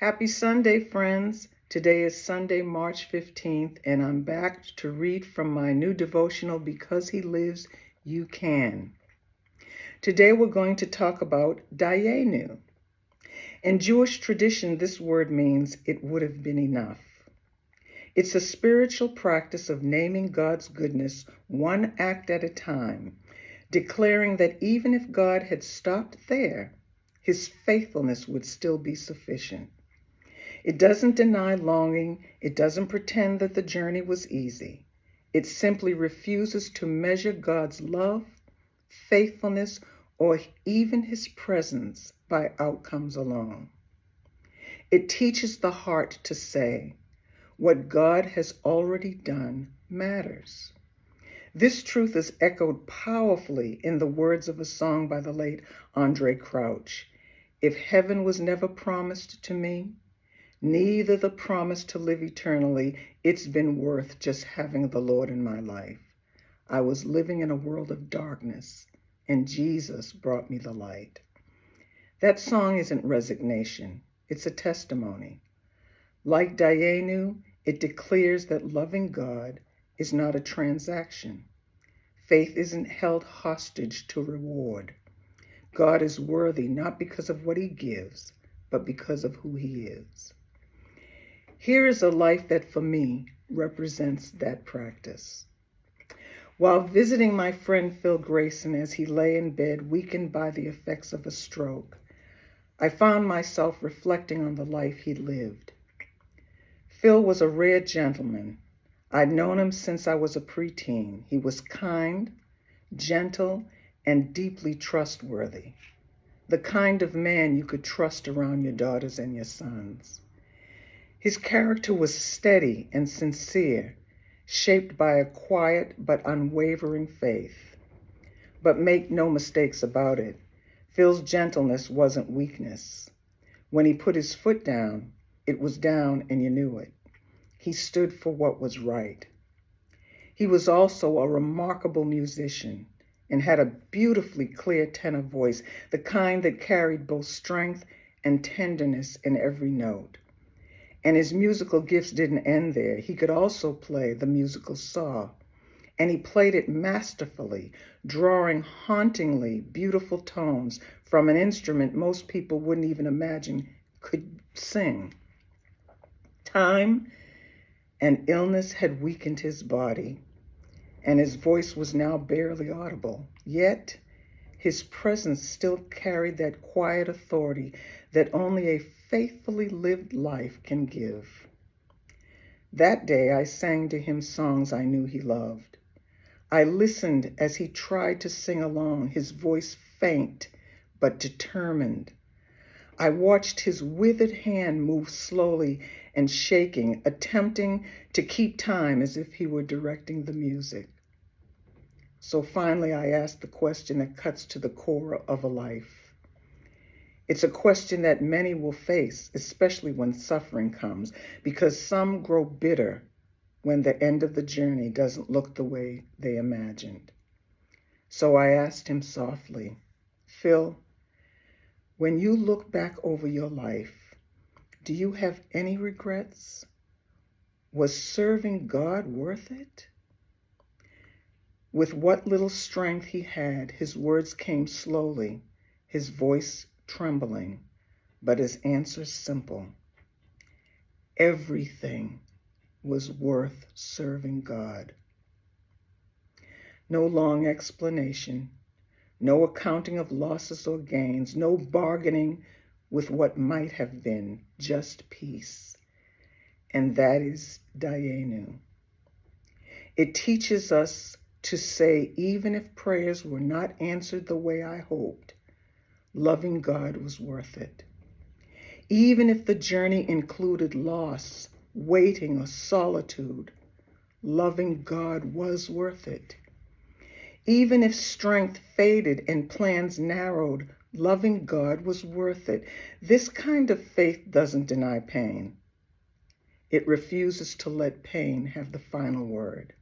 Happy Sunday, friends. Today is Sunday, March 15th, and I'm back to read from my new devotional, Because He Lives, You Can. Today we're going to talk about Dayenu. In Jewish tradition, this word means it would have been enough. It's a spiritual practice of naming God's goodness one act at a time, declaring that even if God had stopped there, His faithfulness would still be sufficient. It doesn't deny longing. It doesn't pretend that the journey was easy. It simply refuses to measure God's love, faithfulness, or even His presence by outcomes alone. It teaches the heart to say, what God has already done matters. This truth is echoed powerfully in the words of a song by the late Andraé Crouch. If heaven was never promised to me, neither the promise to live eternally, it's been worth just having the Lord in my life. I was living in a world of darkness, and Jesus brought me the light. That song isn't resignation, it's a testimony. Like Dayenu, it declares that loving God is not a transaction. Faith isn't held hostage to reward. God is worthy not because of what He gives, but because of who He is. Here is a life that, for me, represents that practice. While visiting my friend Phil Grayson as he lay in bed, weakened by the effects of a stroke, I found myself reflecting on the life he lived. Phil was a rare gentleman. I'd known him since I was a preteen. He was kind, gentle, and deeply trustworthy. The kind of man you could trust around your daughters and your sons. His character was steady and sincere, shaped by a quiet but unwavering faith. But make no mistakes about it, Phil's gentleness wasn't weakness. When he put his foot down, it was down and you knew it. He stood for what was right. He was also a remarkable musician and had a beautifully clear tenor voice, the kind that carried both strength and tenderness in every note. And his musical gifts didn't end there. He could also play the musical saw, and he played it masterfully, drawing hauntingly beautiful tones from an instrument most people wouldn't even imagine could sing. Time and illness had weakened his body, and his voice was now barely audible. Yet, his presence still carried that quiet authority that only a faithfully lived life can give. That day, I sang to him songs I knew he loved. I listened as he tried to sing along, his voice faint but determined. I watched his withered hand move slowly and shaking, attempting to keep time as if he were directing the music. So finally, I asked the question that cuts to the core of a life. It's a question that many will face, especially when suffering comes, because some grow bitter when the end of the journey doesn't look the way they imagined. So I asked him softly, Phil, when you look back over your life, do you have any regrets? Was serving God worth it? With what little strength he had, his words came slowly, his voice trembling, but his answer simple. Everything was worth serving God. No long explanation, no accounting of losses or gains, no bargaining with what might have been, just peace. And that is Dayenu. It teaches us to say, even if prayers were not answered the way I hoped, loving God was worth it. Even if the journey included loss, waiting, or solitude, loving God was worth it. Even if strength faded and plans narrowed, loving God was worth it. This kind of faith doesn't deny pain. It refuses to let pain have the final word.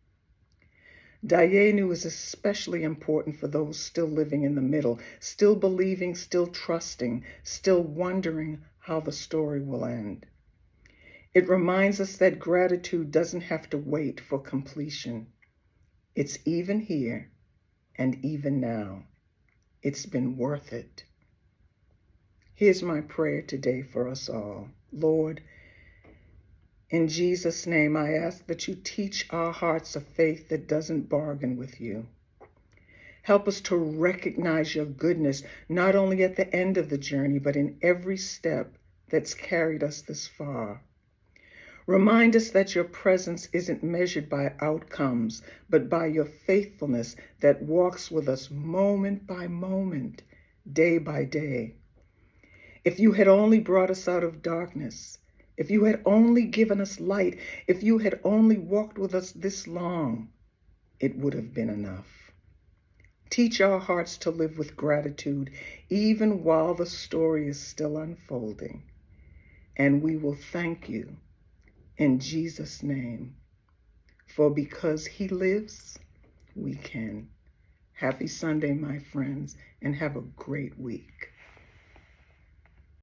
Dayenu is especially important for those still living in the middle, still believing, still trusting, still wondering how the story will end. It reminds us that gratitude doesn't have to wait for completion. It's even here and even now. It's been worth it. Here's my prayer today for us all. Lord, in Jesus' name, I ask that you teach our hearts a faith that doesn't bargain with you. Help us to recognize your goodness, not only at the end of the journey, but in every step that's carried us this far. Remind us that your presence isn't measured by outcomes, but by your faithfulness that walks with us moment by moment, day by day. If you had only brought us out of darkness, if you had only given us light, if you had only walked with us this long, it would have been enough. Teach our hearts to live with gratitude, even while the story is still unfolding. And we will thank you in Jesus' name. For because he lives, we can. Happy Sunday, my friends, and have a great week.